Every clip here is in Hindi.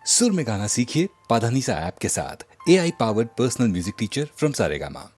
सुर में गाना सीखिए पाधानीसा ऐप के साथ। AI powered personal music teacher from Saregama.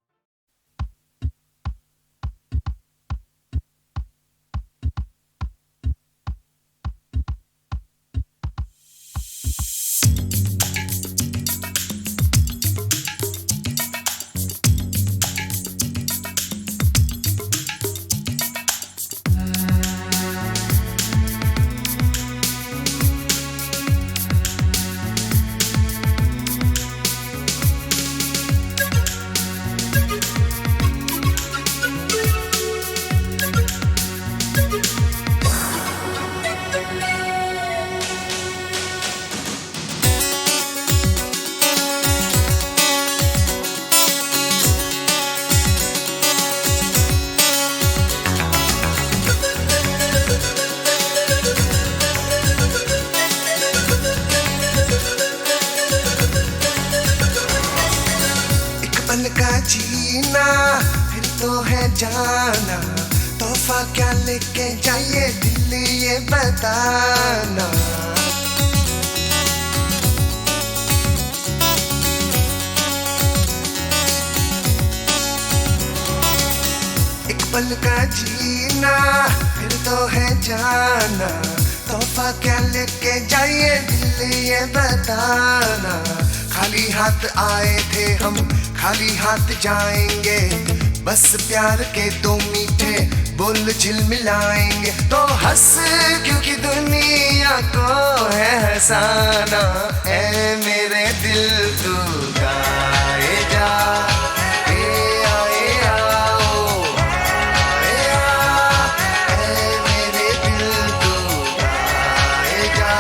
पल का जीना फिर तो है जाना, तोहफा क्या लेके जाइए दिल ये बताना। एक पल का जीना फिर तो है जाना, तोहफा क्या लेके जाइए दिल ये बताना। खाली हाथ आए थे हम, खाली हाथ जाएंगे, बस प्यार के दो मीठे बोल झिलमिलाएंगे। तो हंस क्योंकि दुनिया को है हंसाना। ऐ मेरे दिल तू गाए जा, ए आए आओ, ए आ, ऐ मेरे दिल तू गाए जा,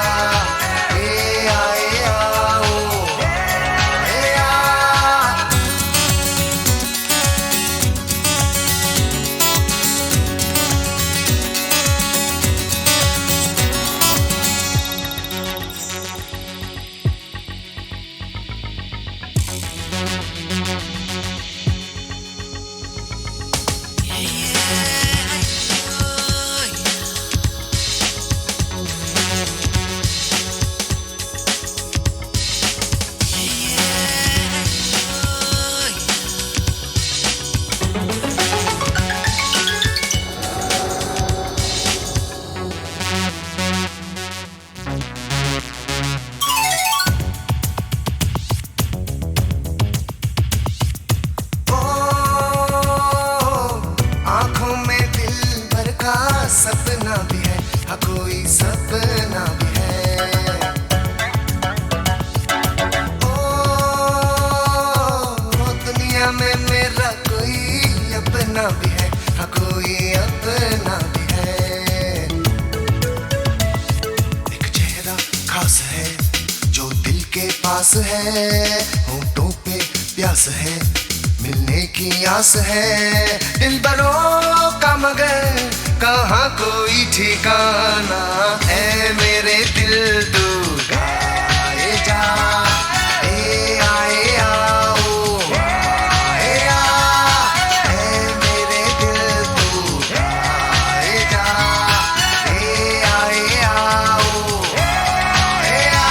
ए आए आओ, ए आ। सपना भी है, हाँ कोई सपना भी है। ओ दुनिया में मेरा कोई अपना भी है, हाँ कोई अपना भी है। एक चेहरा खास है जो दिल के पास है, होठों पे प्यास है, मिलने की आस है। दिल बरों का मगर कहाँ कोई ठिकाना। ऐ मेरे दिल तू गाए जा, ए आए आओ, ए आ, ऐ मेरे दिल तू गाए जा, ए आए आओ, ए आ।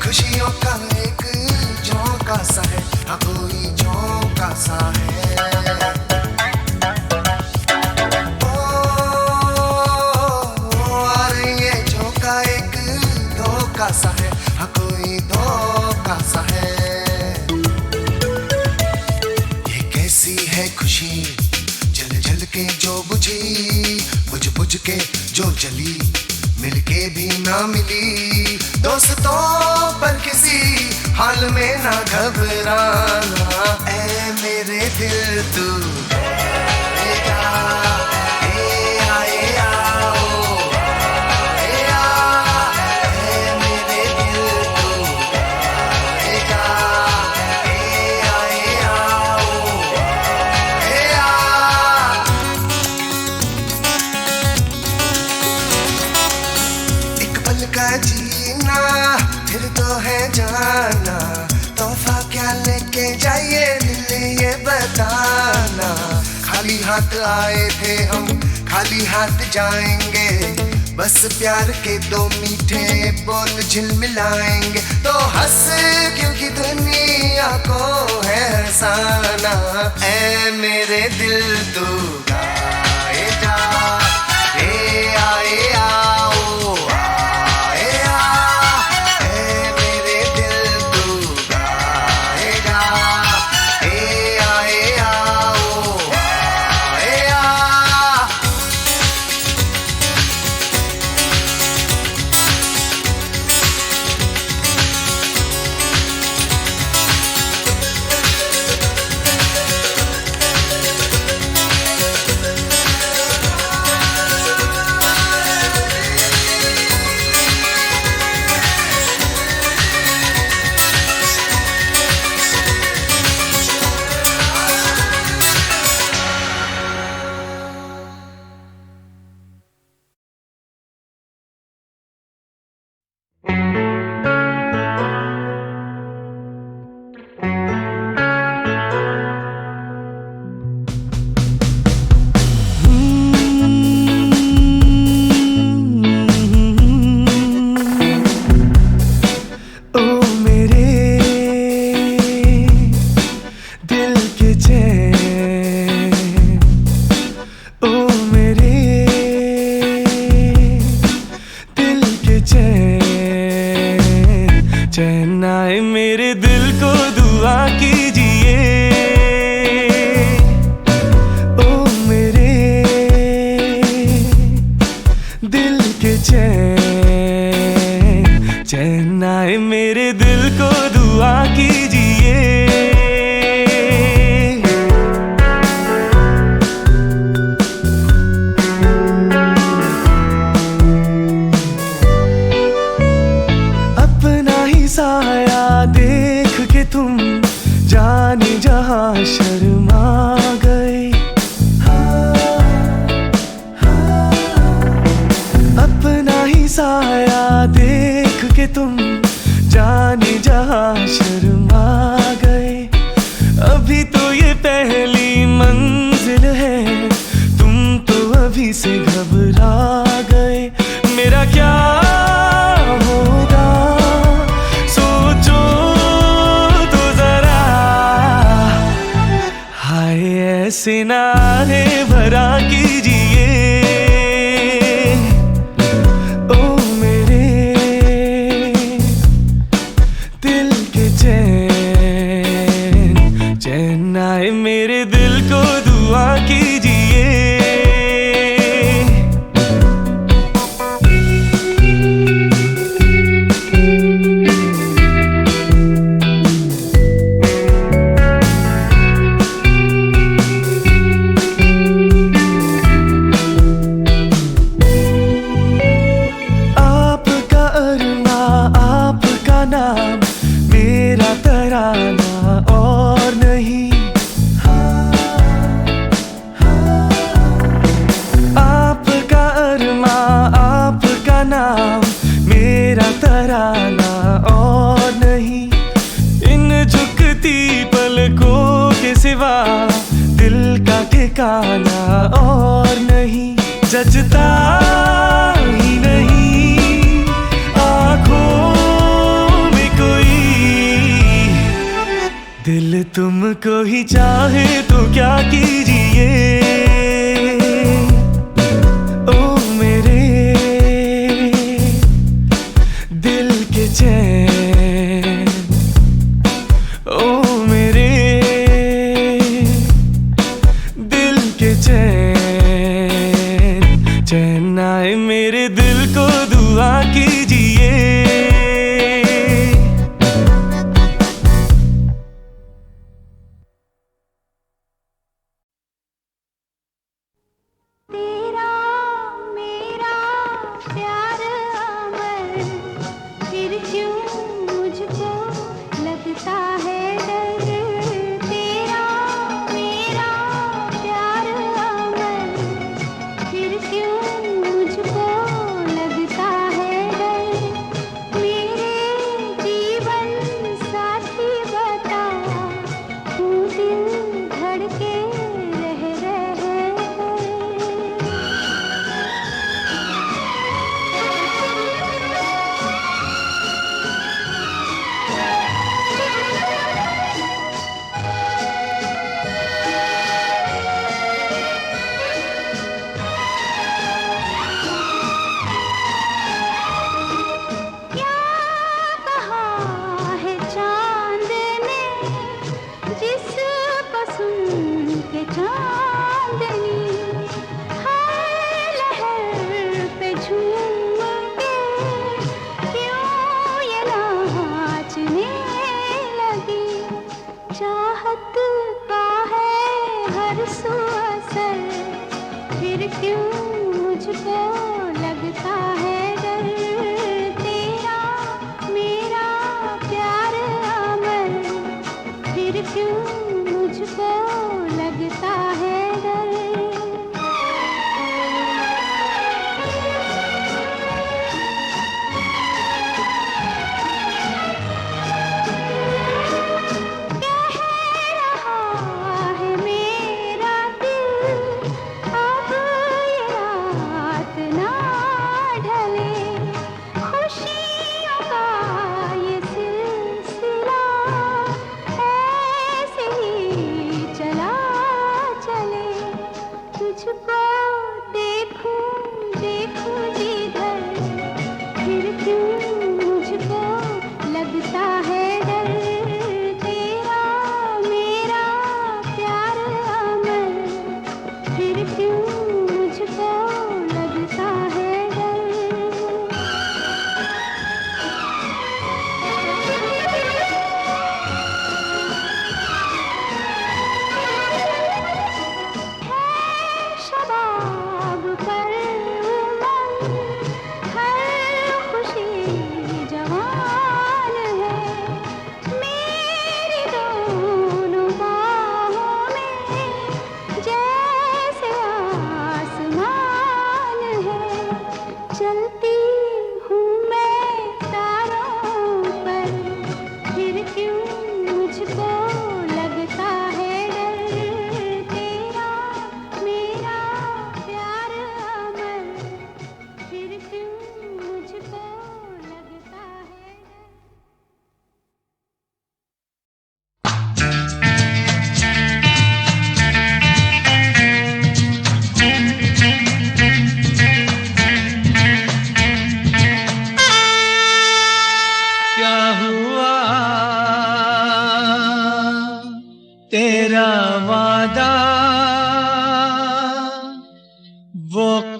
खुशियों का एक झोंका सा है, हाँ कोई झोंका सा है। और ये झोंका एक धोखा सा है, हाँ कोई धोखा सा है। ये कैसी है खुशी जल जल के जो बुझी, बुझ बुझ के जो जली, मिलके भी ना मिली। दोस्तों पर किसी हाल में ना घबराना, ऐ मेरे दिल तू आएगा, ए आए आओ, ए आ, ऐ मेरे दिल तू आएगा, ए आए आओ, ए आ। एक पल का जीना फिर तो है जाना, तोहफा क्या लेके जाइए दिल ये बताना। खाली हाथ आए थे हम, खाली हाथ जाएंगे, बस प्यार के दो मीठे बोल झिलमिलाएंगे। तो हंस क्योंकि दुनिया को है हंसाना, ऐ मेरे दिल तू गाए जा, ए आए आओ, आए आ, ऐ मेरे दिल तू गाएगा, ए आए आओ, आए आ। ओ मेरे दिल के चैन, ओ मेरे दिल के चैन, चैन आए मेरे दिल को दुआ कीजिए। ओ मेरे दिल के चैन, चैन आए मेरे दिल को दुआ कीजिए। अपना ही साया देख के तुम जाने जहां शर्मा गए। अपना ही साया देख के तुम जाने जहां शर्मा गए। अभी तो ये पहली मंजिल है, तुम तो अभी से घबरा गए। मेरा क्या होगा सोचो तो जरा, हाय ऐसे नारे भरा कीजिए। ओ मेरे दिल के चैन, चैन आए मेरे दिल को दुआ कीजिए। आपका अरमा, आपका नाम, मेरा तराना और नहीं। आपका अरमा, आपका नाम, मेरा तराना और नहीं। इन झुकती पलकों के सिवा दिल का ठिकाना और नहीं। जजता ही नहीं आँखों में कोई, दिल तुमको ही चाहे तो क्या कीजिए। ओ मेरे दिल के चैन, ओ मेरे दिल के चैन, चैन आए मेरे दिल को दुआ कीजिए।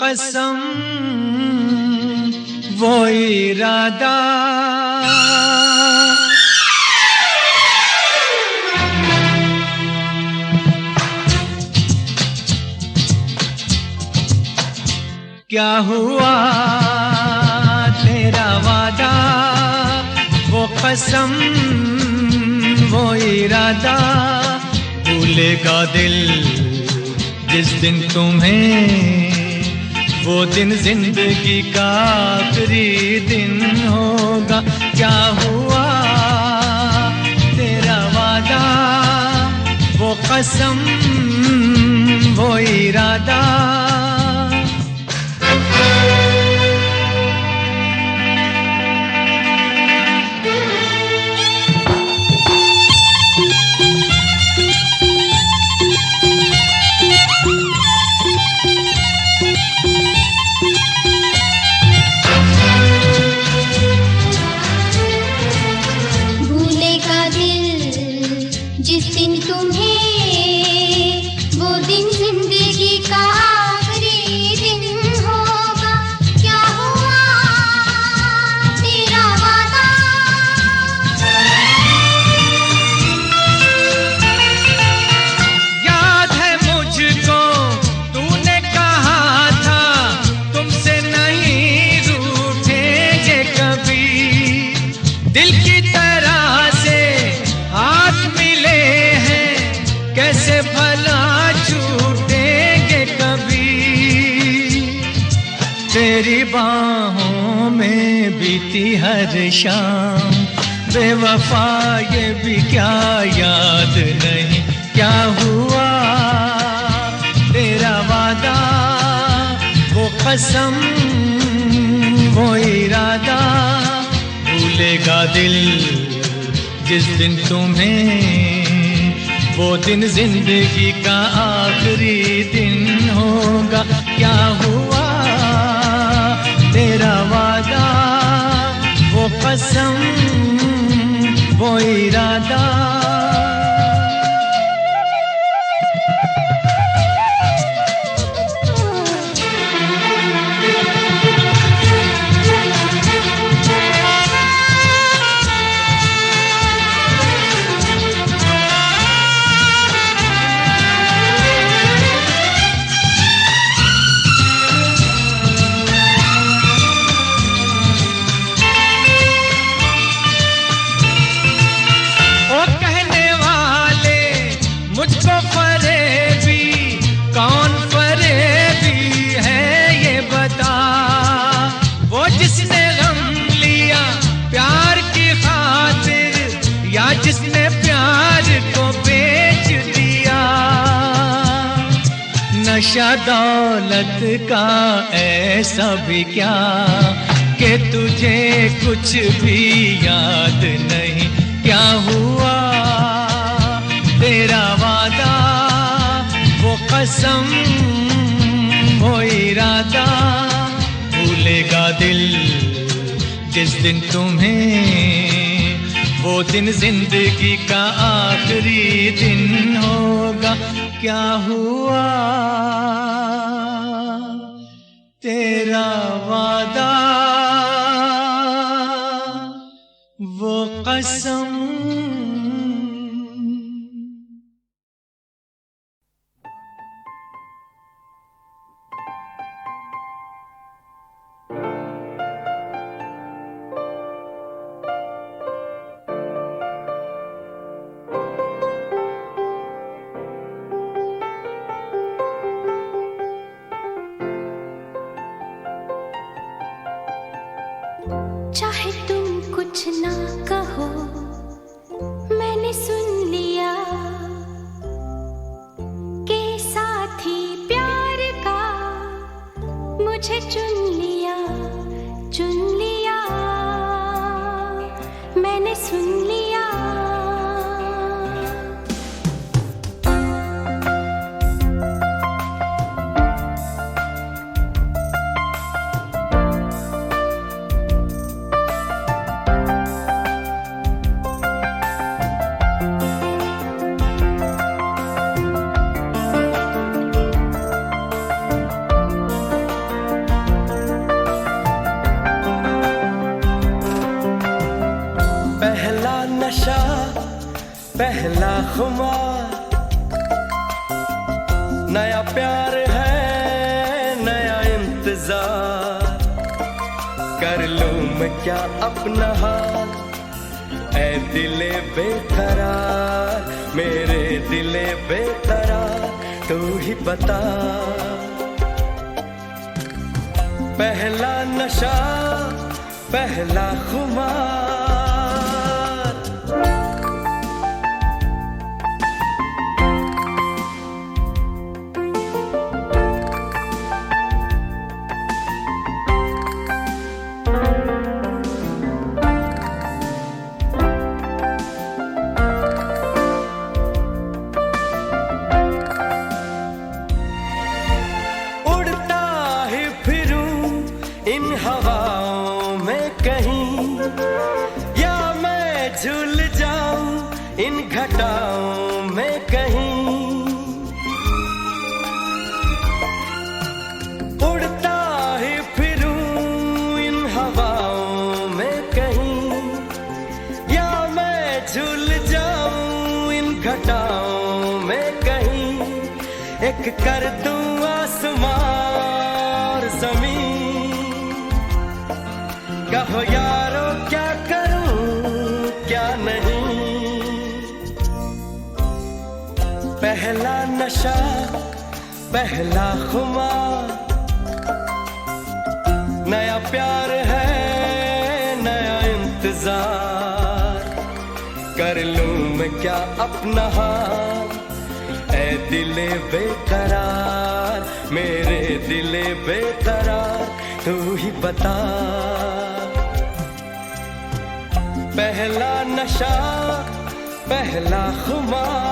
कसम वो इरादा क्या हुआ तेरा वादा वो कसम वो इरादा भूलेगा दिल जिस दिन तुम्हें वो दिन जिंदगी का आखिरी दिन होगा क्या हुआ तेरा वादा वो कसम वो इरादा जिस दिन तुम्हें थी हर शाम। बेवफा ये भी क्या याद नहीं क्या हुआ, तेरा वादा वो कसम वो इरादा, भूलेगा दिल जिस दिन तुम्हें, वो दिन जिंदगी का आखिरी दिन होगा। क्या हुआ तेरा वादा वो कसम वो इरादा। जिसने प्यार को बेच दिया, नशा दौलत का ऐसा भी क्या कि तुझे कुछ भी याद नहीं। क्या हुआ तेरा वादा वो कसम वो इरादा, भूलेगा दिल जिस दिन तुम्हें, वो दिन जिंदगी का आखिरी दिन होगा। क्या हुआ तेरा वादा वो कसम। चाहे तुम कुछ ना कहो मैंने सुन लिया कि साथी प्यार का मुझे चुन लिया मैंने सुन लिया। पहला नशा पहला खुमार, नया प्यार है नया इंतजार, कर लूं मैं क्या अपना हाल ऐ दिले बेकरार, मेरे दिले बेकरार तू ही बता। पहला नशा पहला खुमार, इन हवाओं में कहीं या मैं झूल जाऊं इन घटाओं में कहीं, उड़ता ही फिरूं इन हवाओं में कहीं या मैं झूल जाऊं इन घटाओं में कहीं, एक कर दूं आसमां और जमीन, कहो यारो क्या करूं क्या नहीं। पहला नशा पहला खुमार, नया प्यार है क्या अपना हाल, ऐ दिले बेकरार, मेरे दिले बेकरार, तू ही बता। पहला नशा पहला खुमार,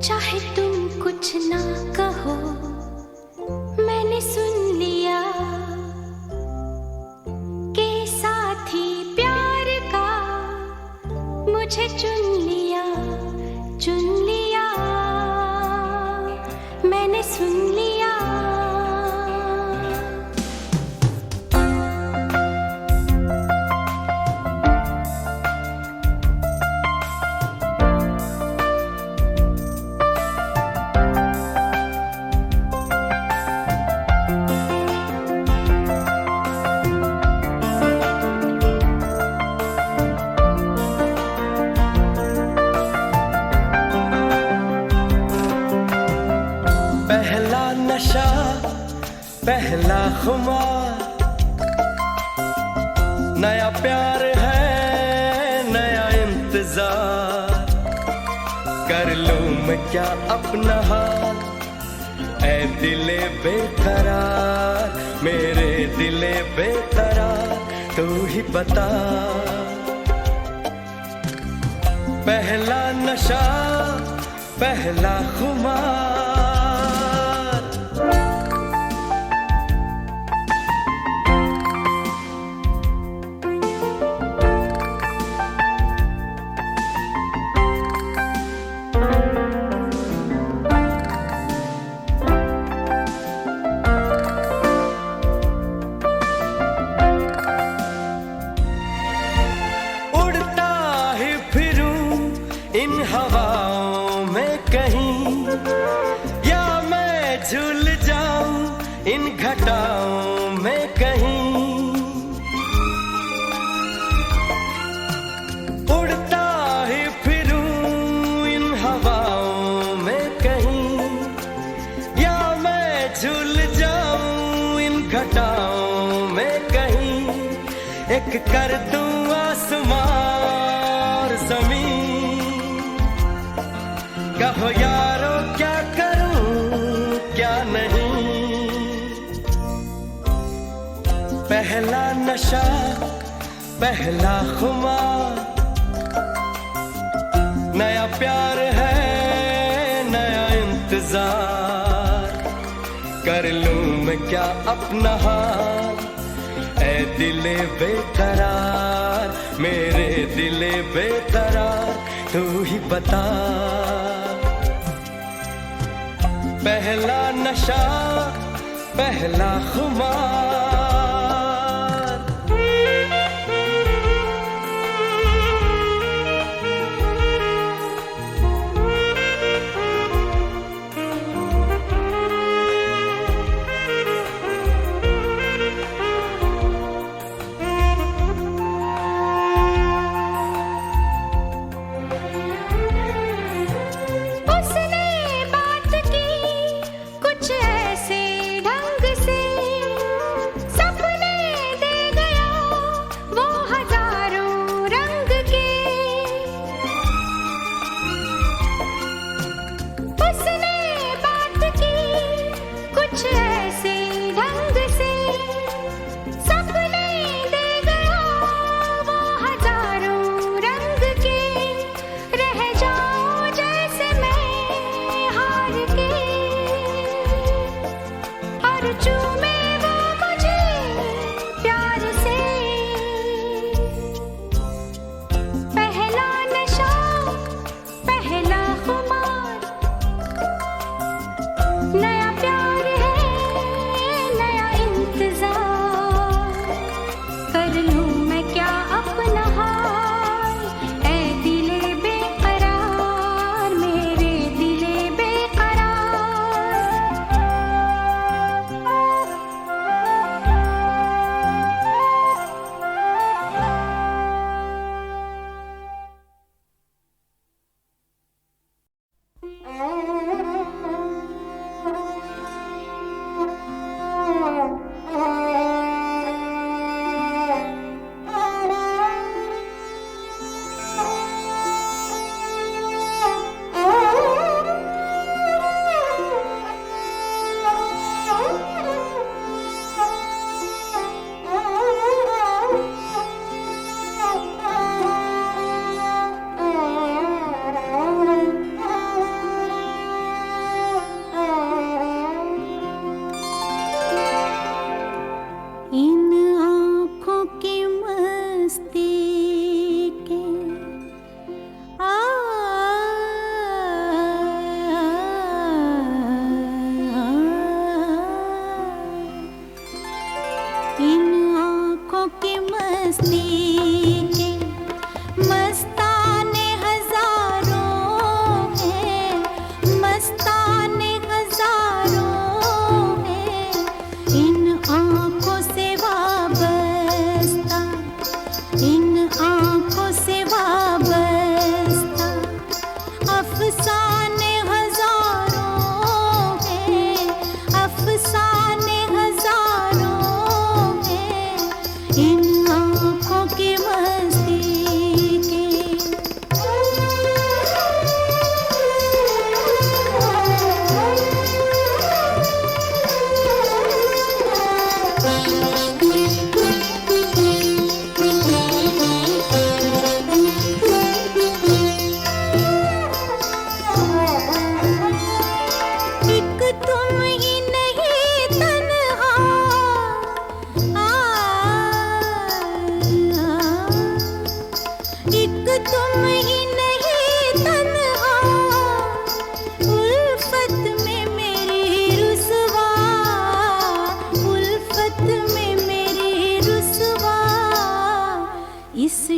चाहे तुम कुछ ना कहो, मैंने सुन लिया के साथी प्यार का मुझे चुन लिया, चुन लिया, मैंने सुन लिया। नशा पहला खुमार, नया प्यार है नया इंतजार, कर लूं मैं क्या अपना हाल, ऐ दिले बेकरार, मेरे दिले बेकरार, तू ही बता। पहला नशा पहला खुमार, इन हवाओं में कहीं, या मैं झूल जाऊं इन घटाओं में कहीं, उड़ता ही फिरूं इन हवाओं में कहीं, या मैं झूल जाऊं इन घटाओं में कहीं, एक कर दूं आसमां और ज़मीन, कहो यारो क्या करूं क्या नहीं। पहला नशा पहला खुमार, नया प्यार है नया इंतजार, कर लूं मैं क्या अपना हाल, ऐ दिले बेकरार, मेरे दिले बेकरार, तू ही बता, पहला नशा पहला खुमार।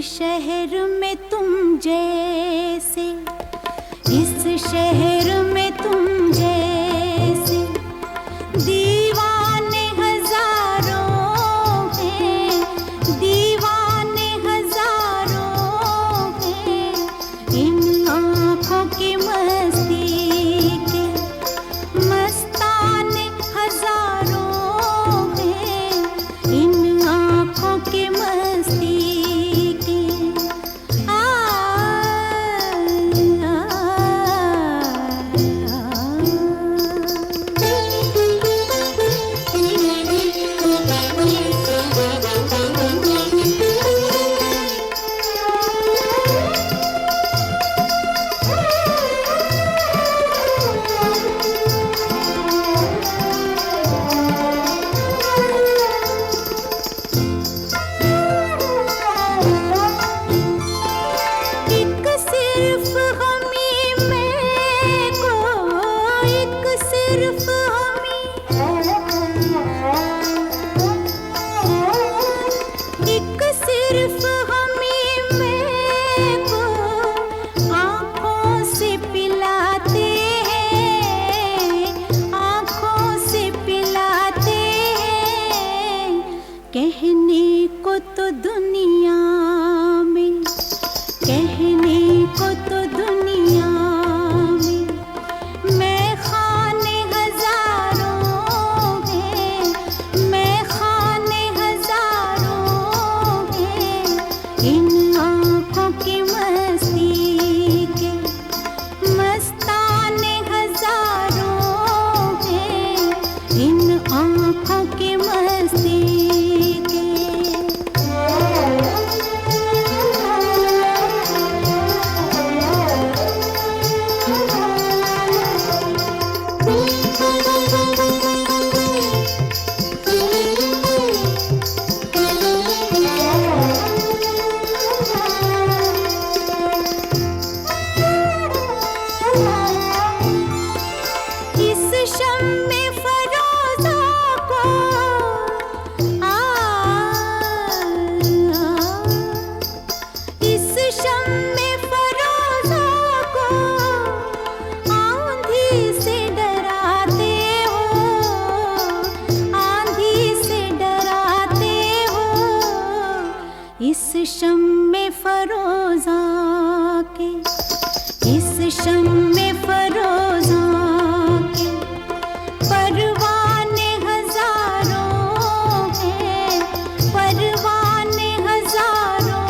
शहर में तुम जैसे, इस शहर में तुम जैसे दीवाने हजारों हैं, दीवाने हजारों हैं। इन आँखों की मस्ती के मस्ताने हजारों हैं, इन आँखों की मस्ती के। शम्मे फरोज़ां के परवाने हजारों हैं, परवाने हजारों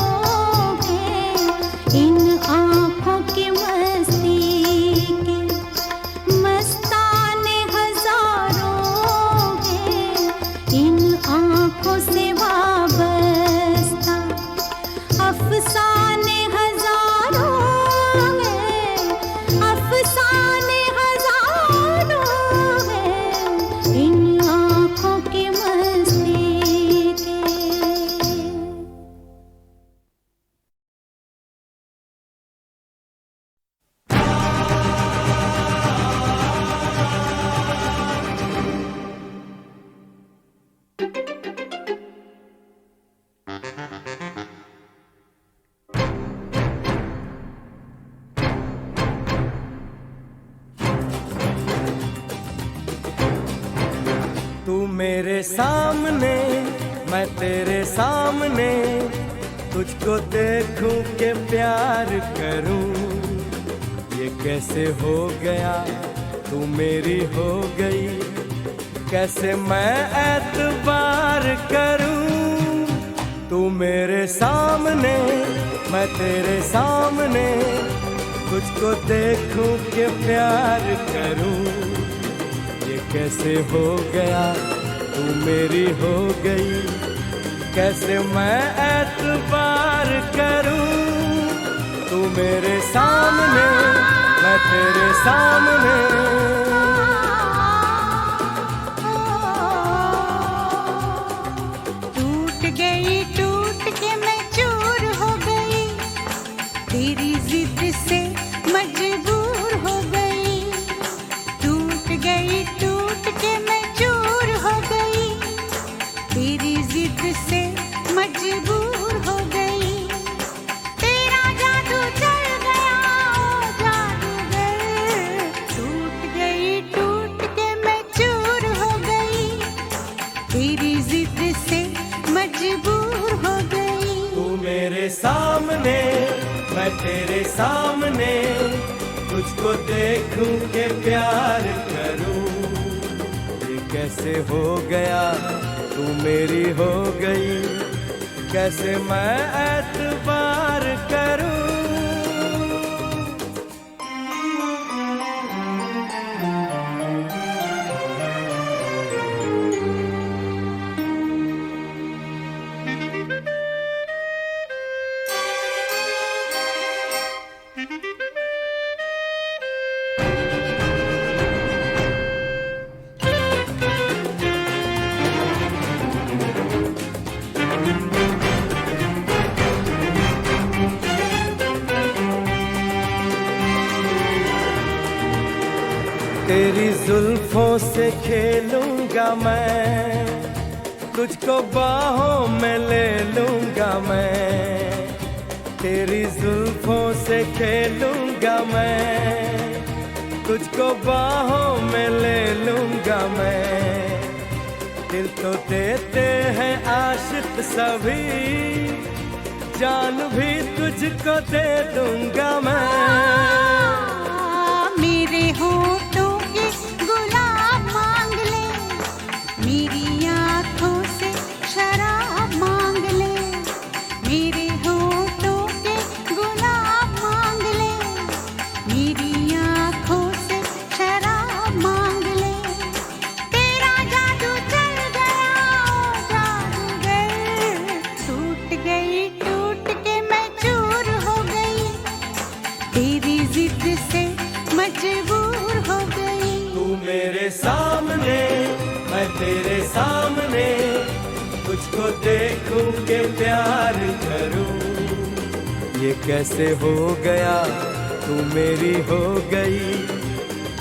हैं, इन आँखों की मस्ती के मस्ताने हजारों हैं, इन आँखों से वाबस्ता अफसाने हजारों हैं, अफसाने हजारों हैं, इन आँखों की मस्ती के। तू मेरे सामने मैं तेरे सामने, तुझको देखूं के प्यार करूं, ये कैसे हो गया तू मेरी हो गई, कैसे मैं एतबार करूं। तू मेरे सामने मैं तेरे सामने, तुझको देखूं के प्यार करूं, ये कैसे हो गया तू मेरी हो गई, कैसे मैं एतबार करूं। तू मेरे सामने मैं तेरे सामने, टूट के मैं चूर हो गई, तेरी जिद से मजबूर हो गई। टूट के मैं चूर हो गई, तेरी जिद से मजबूर हो गई। तेरा जादू चल गया ओ जादूगर, टूट के मैं चूर हो गई, तेरी जिद से मजबूर हो गई। तू मेरे सामने मैं तेरे सामने, तुझको देखूं के प्यार करूं, ये कैसे हो गया तू मेरी हो गई, कैसे मैं एतबार करूं। तेरी जुल्फों से खेलूंगा मैं, तुझको बाहों में ले लूंगा मैं। तेरी जुल्फों से खेलूंगा मैं, तुझको बाहों में ले लूंगा मैं। दिल तो देते हैं आशिक सभी, जान भी तुझको दे दूंगा मैं। मेरे होठों के गुलाब मांग ले, मेरी आँखों से शराब मांग ले। मेरे होठों के गुलाब मांग ले, मेरी आँखों से शराब मांग ले। तेरा जादू चल गया ओ जादूगर, टूट के मैं चूर हो गई, तेरी जिद से मजबूर हो गई। तू मेरे सामने मैं तेरे सामने, तुझको देखूं के प्यार करूं, ये कैसे हो गया तू मेरी हो गई,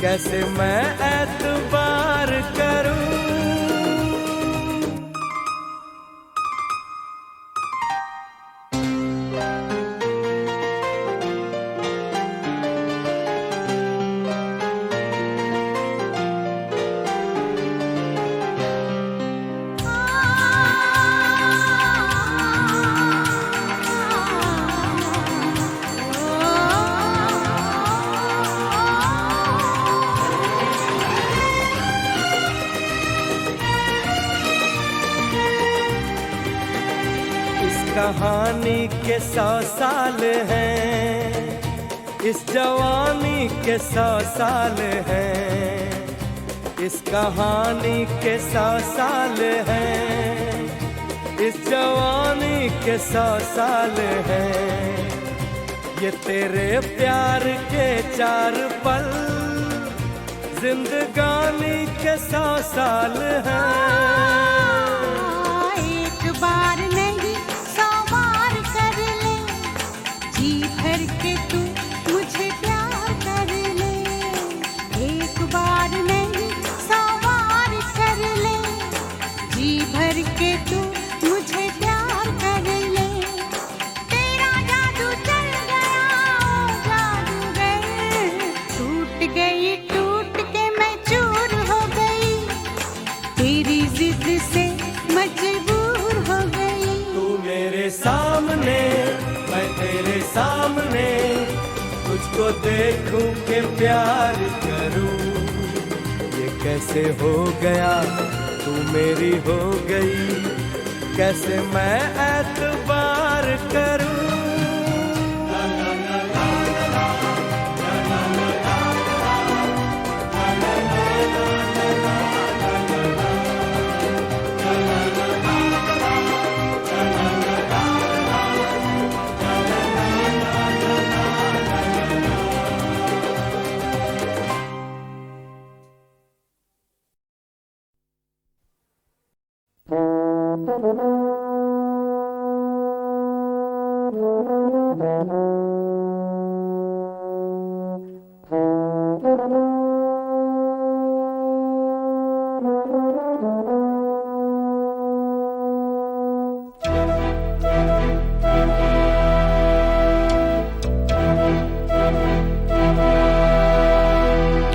कैसे मैं एतबार करूं। कहानी के 100 साल हैं, इस जवानी के 100 साल हैं, इस कहानी के 100 साल हैं, इस जवानी के 100 साल हैं। ये तेरे प्यार के 4 पल जिंदगानी के 100 साल हैं। एक बार नहीं 100 बार कर ले, जी भर के तू मुझे प्यार कर ले। एक बार नहीं 100 बार कर ले, जी भर के तू मुझे प्यार कर ले। तेरा जादू चल गया ओ जादूगर, टूट गई टूट के मैं चूर हो गई, तेरी जिद से मजबूर हो गई। तू मेरे सामने, मैं तेरे सामने, तुझको देखूं के प्यार करूं। ये कैसे हो गया, तू मेरी हो गई, कैसे मैं एतबार करूं।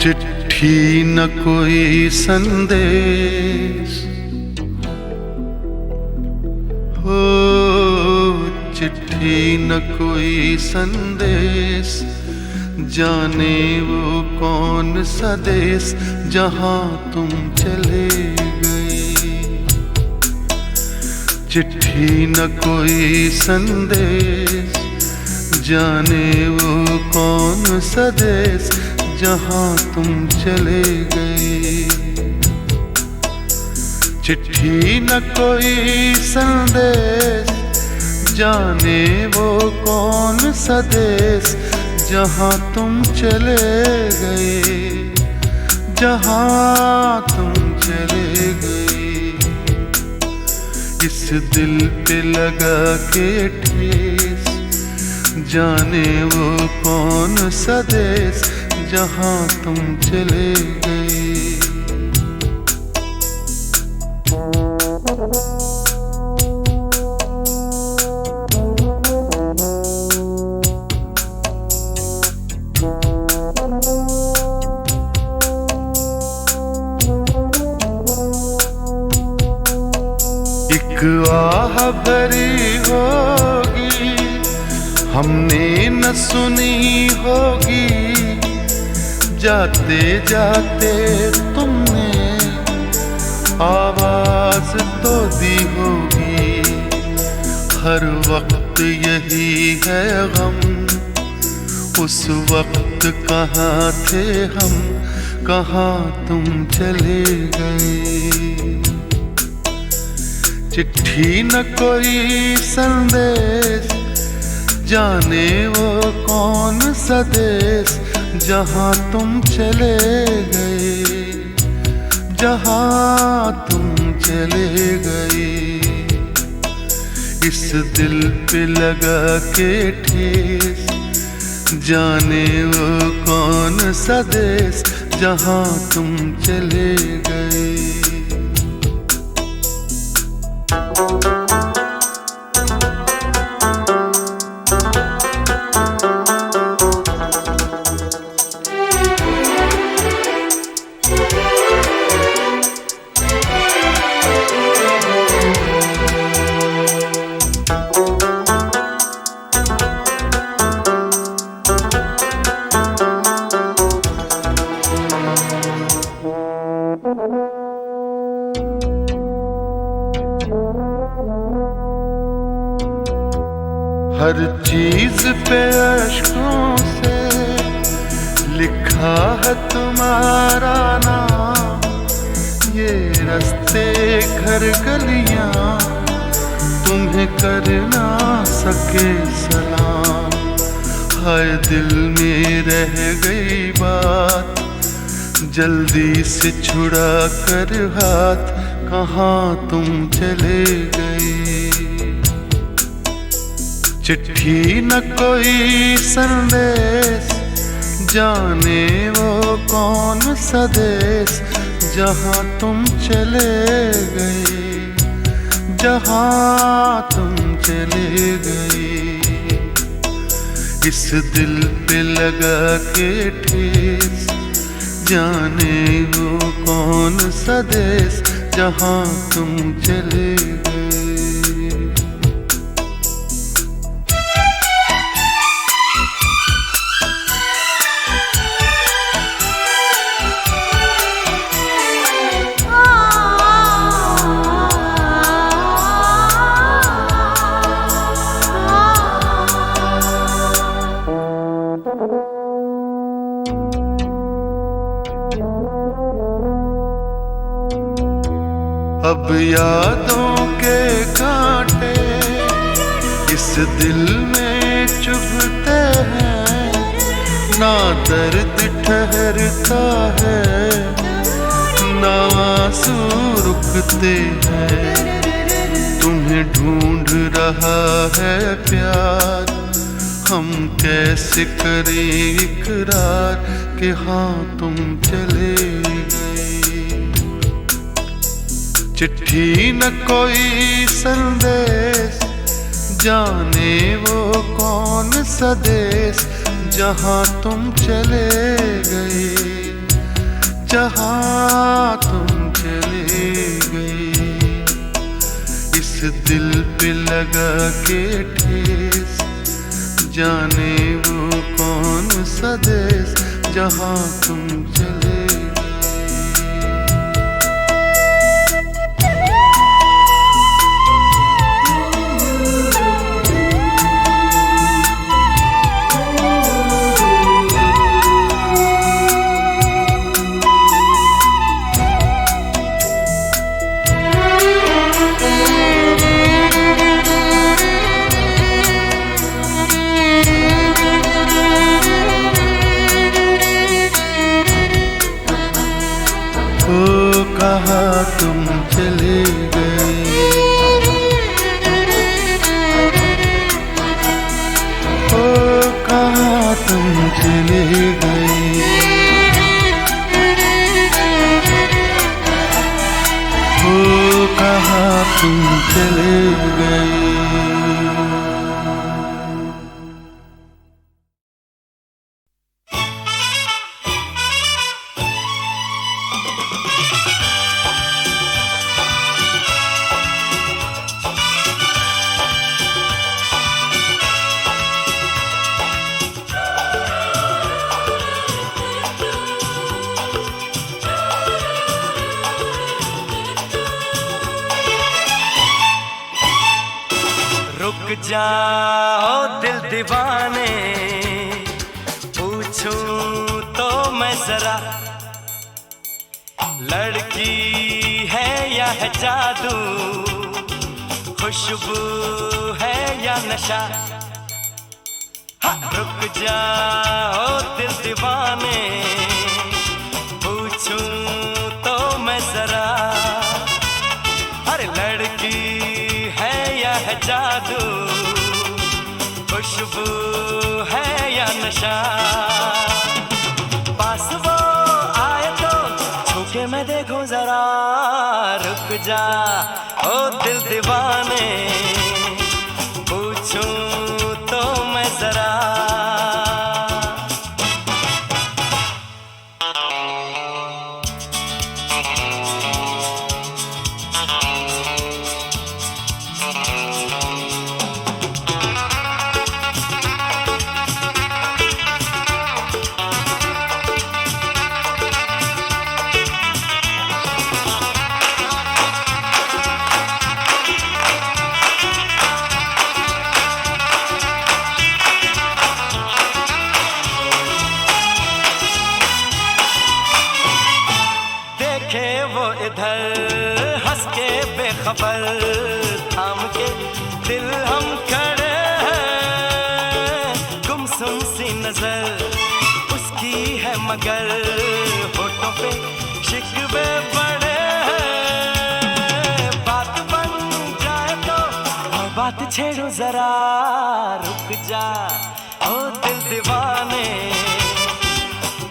चिट्ठी न कोई संदेश हो, चिट्ठी न कोई संदेश, जाने वो कौन सा देश जहाँ तुम चले गए। चिट्ठी न कोई संदेश, जाने वो कौन सा देश जहाँ तुम चले गए। चिट्ठी न कोई संदेश, जाने वो कौन सा देश जहाँ तुम चले गए, जहाँ तुम चले गए। इस दिल पे लगा के ठेस, जाने वो कौन सा देश जहाँ तुम चले गए। एक आह भरी होगी, हमने न सुनी होगी, जाते जाते तुमने आवाज तो दी होगी। हर वक्त यही है गम, उस वक्त कहाँ थे हम, कहाँ तुम चले गए। चिट्ठी न कोई संदेश, जाने वो कौन सा देश जहाँ तुम चले गए, जहाँ तुम चले गए। इस दिल पे लगा के ठेस, जाने वो कौन सा देश जहाँ तुम चले गए। चीज पे अश्कों से लिखा है तुम्हारा नाम। ये रास्ते घर गलियां तुम्हें कर ना सके सलाम। हाय दिल में रह गई बात, जल्दी से छुड़ा कर हाथ, कहाँ तुम चले गए। चिट्ठी न कोई संदेश, जाने वो कौन सा देश, जहाँ तुम चले गए, जहाँ तुम चले गए। इस दिल पे लगा के ठेस, जाने वो कौन सा देश, जहाँ तुम चले गए। अब यादों के कांटे इस दिल में चुभते हैं, ना दर्द ठहरता है, ना आंसू रुकते हैं। तुम्हें ढूंढ रहा है प्यार, हम कैसे करें इकरार कि हाँ तुम चले गए। चिट्ठी न कोई संदेश, जाने वो कौन सा देश, जहाँ तुम चले गए, जहाँ तुम चले गए। इस दिल पे लगा के ठेस, जाने वो कौन सा देश, जहाँ तुम चले गए। कहाँ तुम चले गए, ओ कहाँ तुम चले गए, ओ कहाँ तुम चले गए। रुक जाओ दिल दीवाने, पूछूं तो मैं जरा, लड़की है या है जादू, खुशबू है या नशा। हाँ, रुक जाओ दिल दीवाने, पूछूं तो मैं जरा, अरे लड़की है या है जादू, खुशबू है या नशा। पास वो आए तो छूके मैं देखूं जरा, रुक जा ओ दिल दीवाने, पूछूं तो मैं जरा। बेखबर थाम के दिल हम खड़े हैं। गुमसुम सी नजर उसकी है मगर होठों पे शिकवे बड़े हैं। बात बन जाए तो और बात छेड़ो जरा, रुक जा ओ दिल दीवाने,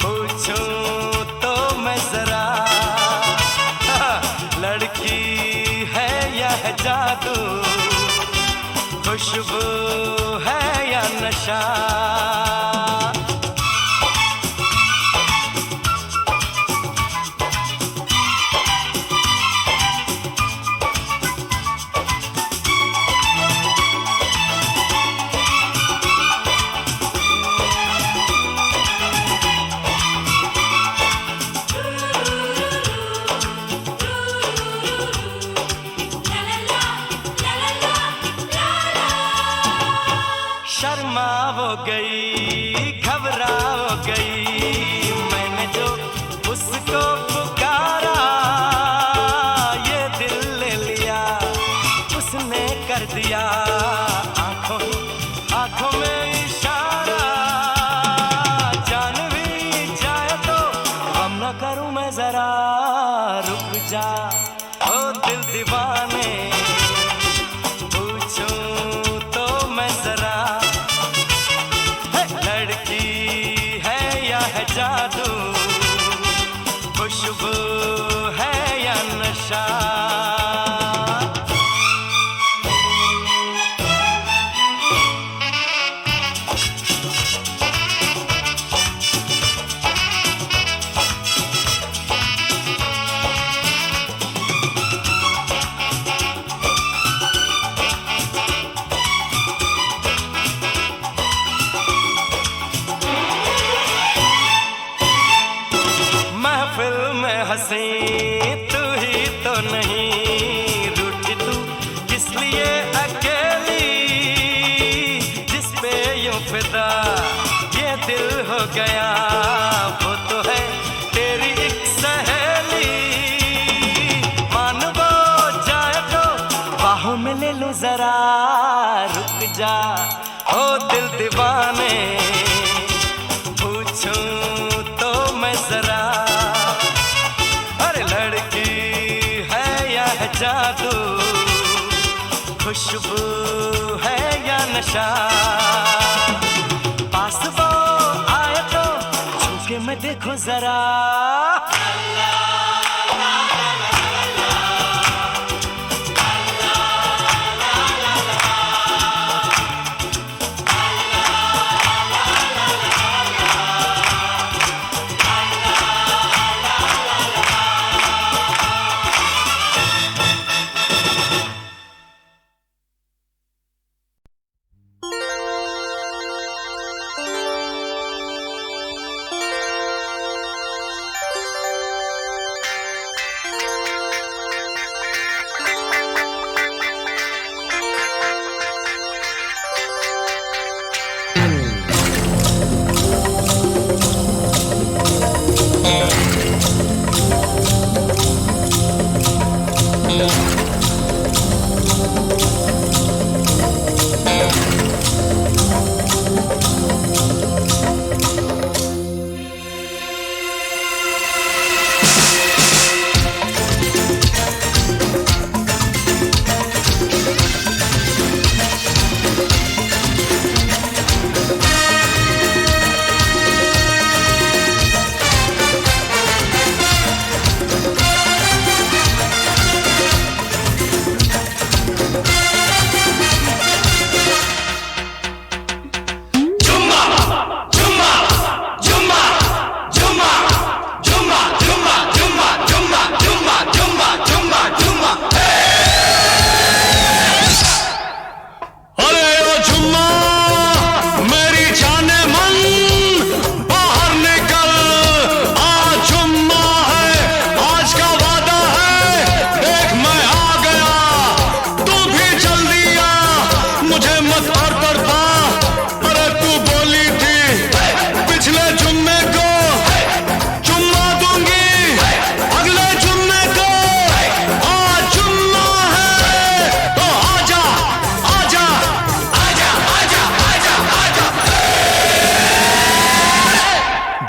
पूछूं तो मैं जरा, लड़की है या है जादू, खुशबू है या नशा। शर्मा वो गई, घबरा वो गई, मैंने जो उसको पुकारा, ये दिल ले लिया उसने कर दिया, आंखों आंखों में इशारा। जान भी जाए तो गम न करूं मैं जरा, रुक जा ओ दिल दीवाने, पूछूं तो मैं जरा, जादू, खुशबू है या नशा। महफिल में हंसी तू ही तो नहीं, रूठी तू किस लिए अकेली, जिस पे यूं फिदा ये दिल हो गया, वो तो है तेरी एक सहेली। मान वो जाए तो बाहों में ले लो जरा, रुक जा ओ दिल दीवाने, पूछूं तो मैं जरा, जादू, खुशबू है या नशा। पास वो आए तो छू के मैं देखो जरा,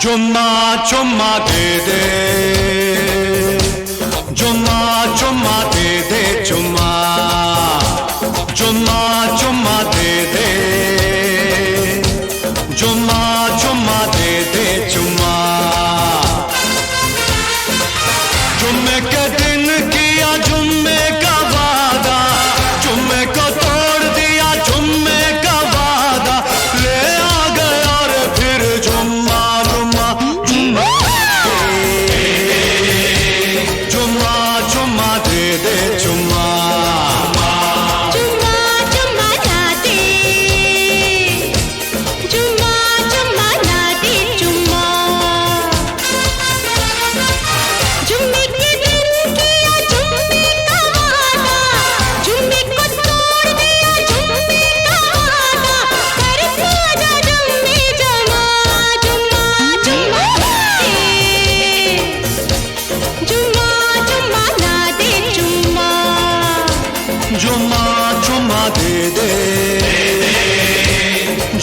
चुम्मा चुम्मा दे दे, चुम्मा चुम्मा दे दे, चुम्मा चुम्मा चुम्मा दे दे, चुम्मा चुम्मा दे दे, चुम्मा। जुम्मे के दिन किया जुम्मे का वादा, जुम्मे को तोड़ दिया जुम्मे का वादा, ले आ गया रे फिर जुम्मा जुम्मा जुम्मा जुम्मा जुम्मा दे दे, जुम्मा चुम्मा चुम्मा ना दे, चुम्मा चुम्मा ना दे, चुम्मा। जुम्मे के दिन किया जुम्मे का वादा, जुम्मे को तोड़ दिया जुम्मे का वादा, कर पूजा जुम्मे जमा, जुम्मा जुम्मा दे, जुम्मा जुम्मा ना दे, जुम्मा। जुम्मा जुम्मा दे दे,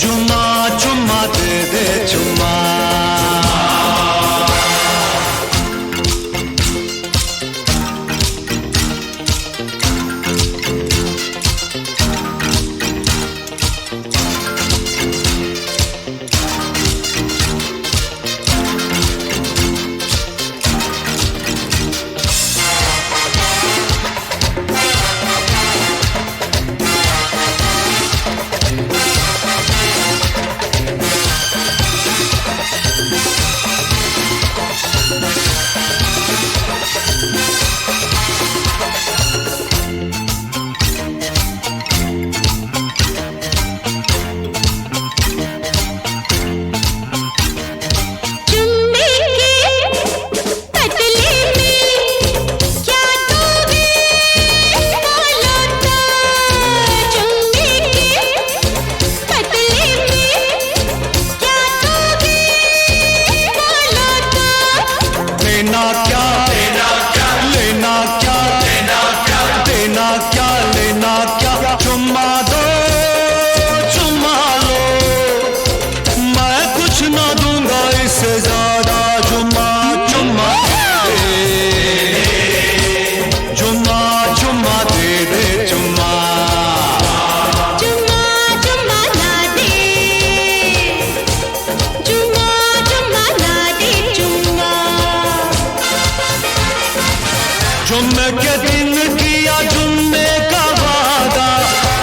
जुम्मा जुम्मा दे दे, जुम्मा। जुम्मे के पतले में क्या दोगे बोलो तो, जुम्मे के पतले में क्या दोगे बोलो तो। लेना क्या लेना क्या, लेना क्या लेना क्या, देना क्या लेना क्या, चुम्मा दो चुम्मा लो, मैं कुछ ना दूंगा इससे ज्यादा, जुम्मा चुम्मा दे, जुम्मा चुम्मा दे दे, जुम्मा चुम्मा चुम्मा ना दे, चुम्मा चुम्मा ना दे, चुम्मा। जुम्मे के दिन किया जुम्मे का वादा,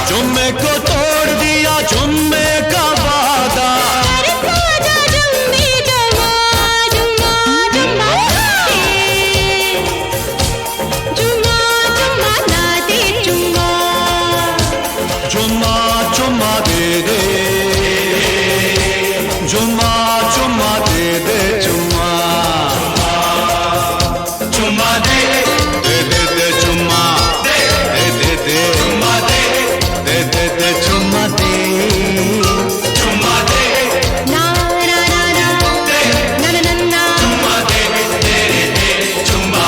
जुम्मे को तोड़ दिया जुम्मे का वादा, कर पूजा जुम्मे जमा, जुम्मा जुम्मा दे, जुम्मा जुम्मा ना दे, जुम्मा। जुम्मा चुम्मा दे दे, जुम्मा चुम्मा दे दे, जुम्मा चुम्मा दे दे दे दे, जुम्मा दे दे दे, जुम्मा दे दे दे, जुम्मा दे, जुम्मा दे ना ना ना ना ना ना ना ना, जुम्मा दे दे दे, जुम्मा।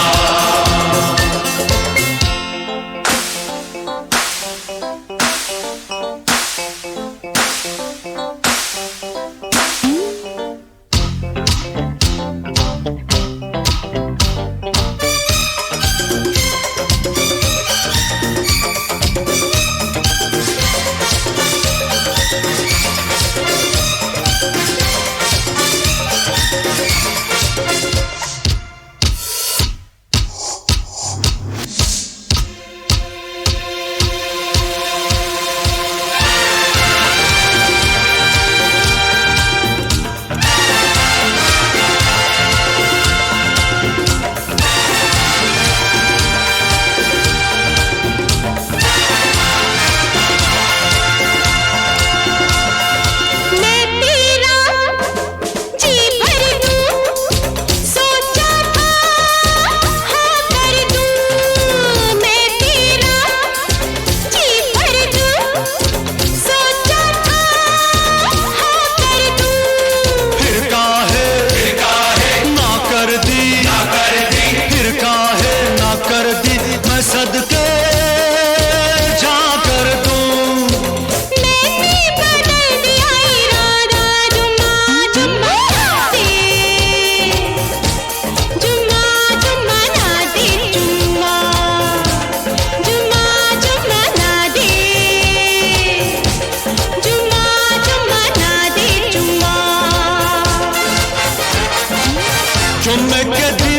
मैं क्या